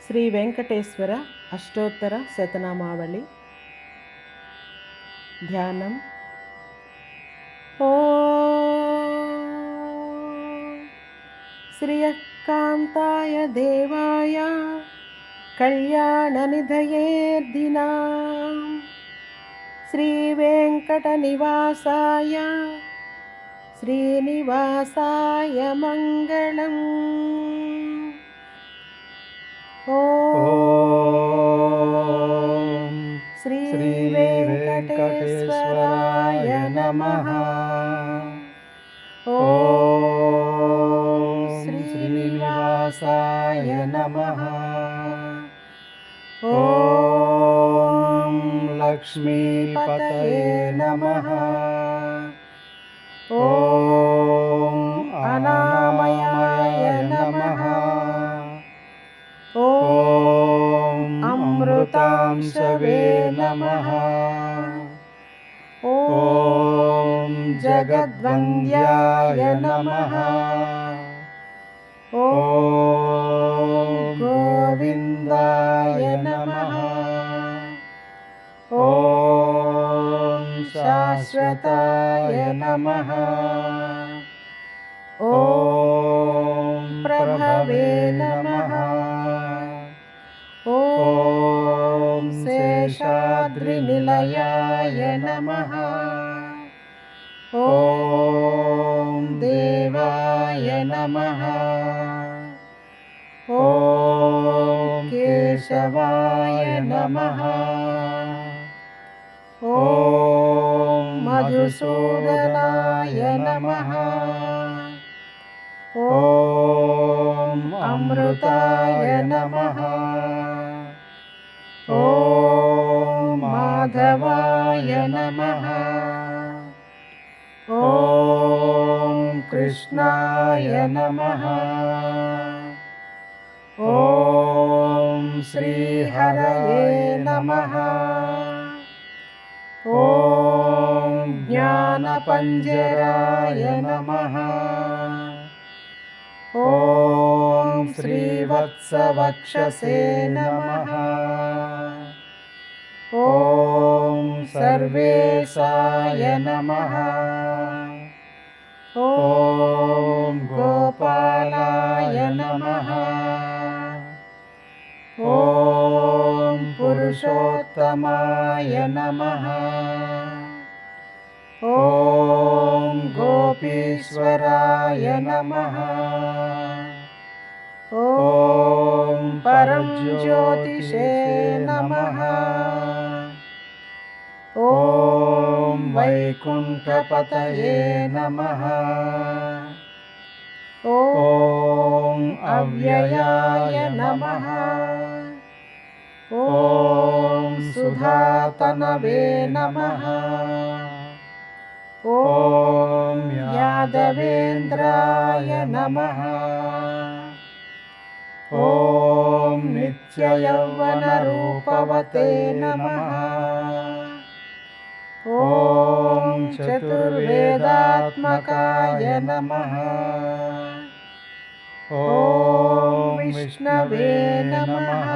శ్రీ వెంకటేశ్వర అష్టోత్తర శతనామావళి ధ్యానం. శ్రియకాంతాయ దేవాయ కళ్యాణనిధయేర్దినాం శ్రీవేంకటనివాసాయ శ్రీనివాసాయ మంగళం. ఓం శ్రీ వెంకటేశ్వరాయ నమః. ఓం శ్రీనివాసాయ నమః. ఓం లక్ష్మీపతయే నమః. ఓం అనామయాయ నమః. ఓం అమృతాంశవే నమః. ఓం జగద్వంద్యాయ నమః. ఓం గోవిందాయ నమః. ఓం శాశ్వతాయ నమః. ఓం ప్రభవే నమః. ఓం శేషాద్రినిలయాయ నమః. ఓం దేవాయ నమః. ఓం కేశవాయ నమః. ఓం మధుసూదనాయ నమః. ఓం అమృతాయ నమః. ఓం మాధవాయ నమః. ఓం కృష్ణాయ నమః. ఓం శ్రీహరయే నమః. ఓం జ్ఞానపంజరాయ నమః. ఓం శ్రీవత్సవక్షసే నమః. ఓం సర్వేశాయ నమః. ఓం గోపాలాయ నమః. ఓం పురుషోత్తమాయ నమః. ఓం గోపీశ్వరాయ నమః. ఓం పరంజ్యోతిషే నమః. ఓం వైకుంఠపతయే నమః. ఓం అవ్యయాయ నమః. ఓం సుధాతనవే నమః. ఓం యాదవేంద్రాయ నమః. ఓం నిత్యయౌవనరూపవతే నమః. ఓం చతుర్వేదాత్మకాయ నమః. ఓం విష్ణవే నమః.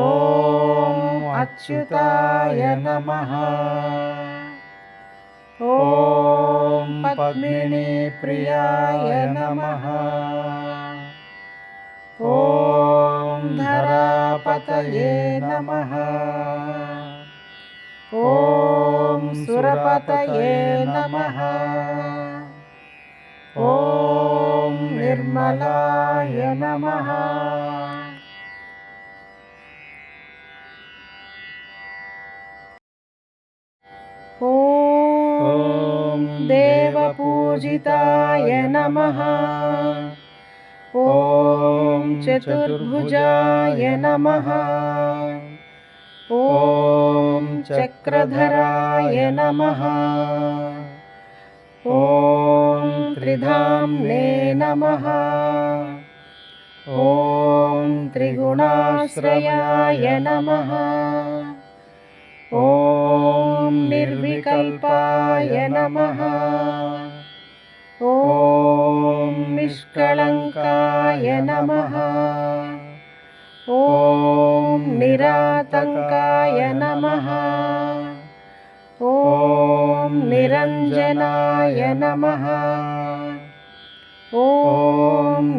ఓం అచ్యుతాయ నమః. ఓం పద్మినీప్రియాయ నమః. ఓం ధరాపతయే నమః. ఓం సురపతయే నమః. ఓం నిర్మలాయ నమః. ఓం దేవపూజితాయ నమః. ఓం చతుర్భుజాయ నమః. ఓం చక్రధరాయ నమః. ఓం త్రిధామ్నే నమః. ఓం త్రిగుణాశ్రయాయ నమః. ఓం నిర్వికల్పాయ నమః. ॐ निष्कळङ्काय नमः। ॐ निरातङ्काय नमः। ॐ निरञ्जनाय नमः। ॐ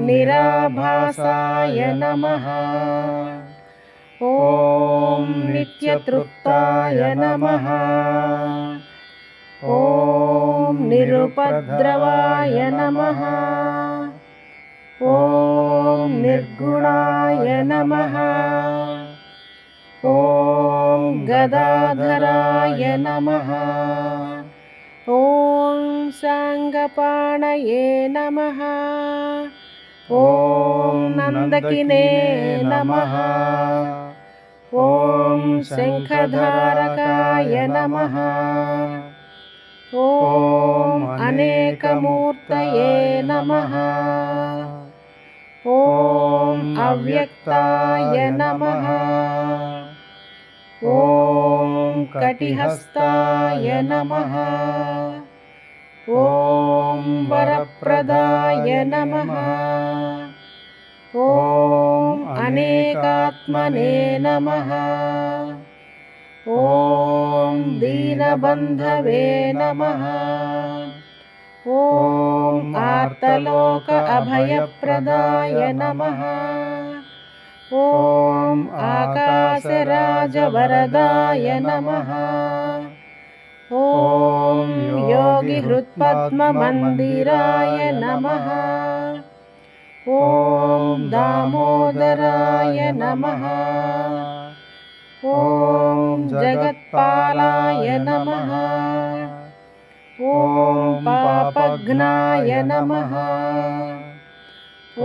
निराभासाय नमः। ॐ नित्यतृप्ताय नमः। ॐ निरुपद्रवाय नमः। ॐ निर्गुणाय नमः। ॐ गदाधराय नमः। ॐ साङ्गपाणये नमः। ॐ नन्दकिने नमः। ॐ शङ्खधारकाय नमः। ॐ अनेकमूर्तये नमः। ॐ अव्यक्ताय नमः। ॐ कटिहस्ताय नमः। ॐ वरप्रदाय नमः। ॐ अनेकात्मने नमः। ॐ दीनबन्धवे नमः। ॐ आर्तलोक अभयप्रदाय नमः। ॐ आकाशराजवरदाय नमः। ॐ योगिहृत्पद्ममन्दिराय नमः। ॐ दामोदराय नमः। ॐ जगत्पालाय नमः। ॐ पापघ्नाय नमः। ॐ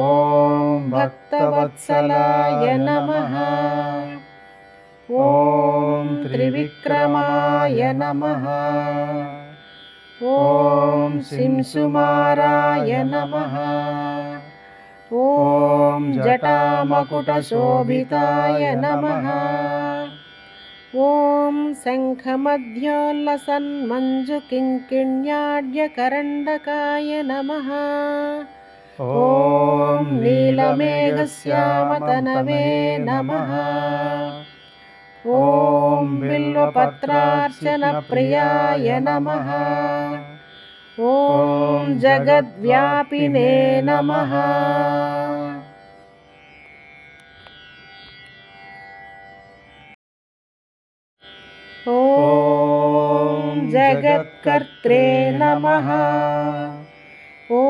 भक्तवत्सलाय नमः। ॐ त्रिविक्रमाय नमः। ॐ शिंसुमाराय नमः। ॐ जटामकुटशोभिताय नमः। ॐ शङ्खमध्योल्लसन्मञ्जुकिङ्किण्याढ्यकरण्डकाय नमः। ॐ नीलमेघश्यामतनवे नमः। ॐ बिल्वपत्रार्चनप्रियाय नमः। ॐ जगद्व्यापिने नमः। ॐ जगत्कर्त्रे नमः। ॐ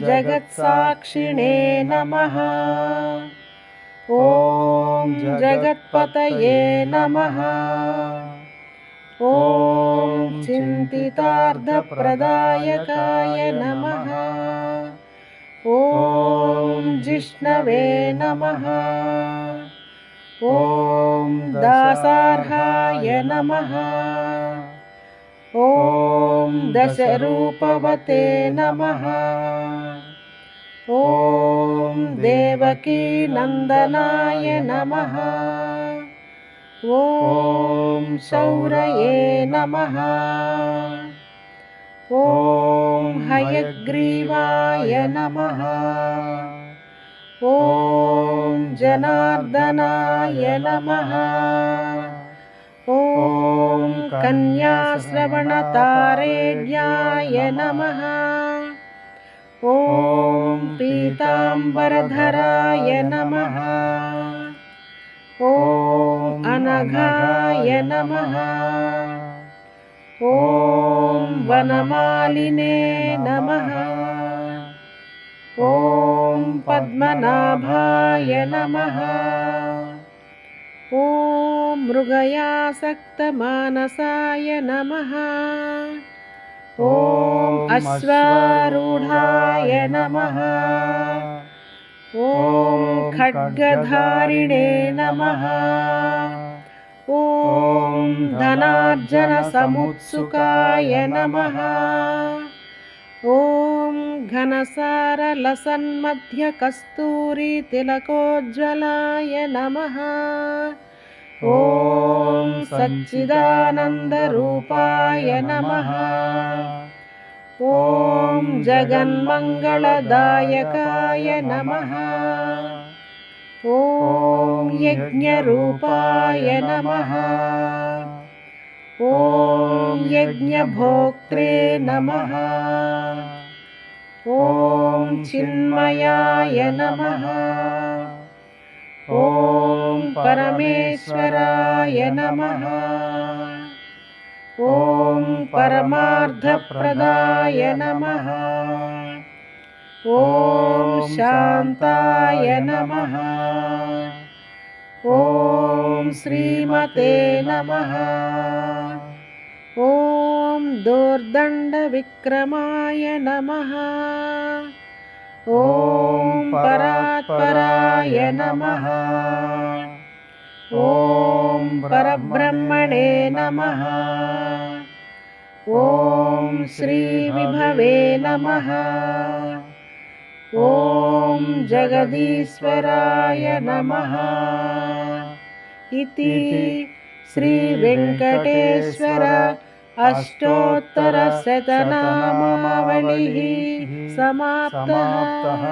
जगत्साक्षिणे नमः। ॐ जगत्पतये नमः। ॐ चिन्तितार्थप्रदायकाय नमः। ॐ जिष्णवे नमः। ॐ दासार्हाय नमः। ॐ दशरूपवते नमः। ॐ देवकीनन्दनाय नमः। ॐ शौरये नमः। ॐ हयग्रीवाय नमः। ॐ जनार्दनाय नमः। ॐ कन्याश्रवणतारेढ्याय नमः। ॐ पीताम्बरधराय नमः। ॐ अनघाय नमः। ॐ वनमालिने नमः। ॐ पद्मनाभाय नमः। ॐ मृगयासक्तमानसाय नमः। ॐ अश्वारूढाय नमः। ॐ खड्गधारिणे नमः। ॐ धनार्जनसमुत्सुकाय नमः। ॐ घनसारलसन्मध्यकस्तूरीतिलकोज्ज्वलाय नमः। ॐ सच्चिदानन्दरूपाय नमः। ॐ जगन्मङ्गलदायकाय नमः। ॐ यज्ञरूपाय नमः। ॐ यज्ञभोक्त्रे नमः। ॐ चिन्मयाय नमः। ॐ परमेश्वराय नमः। ॐ परमार्थप्रदाय नमः। ॐ शान्ताय नमः। ॐ श्रीमते नमः। ॐ दोर्दण्डविक्रमाय नमः। ॐ परात्पराय नमः। ॐ परब्रह्मणे नमः। ॐ श्रीविभवे नमः। ॐ जगदीश्वराय नमः। इति श्रीवेङ्कटेश्वर अष्टोत्तरशतनामावलिः समाप्तः।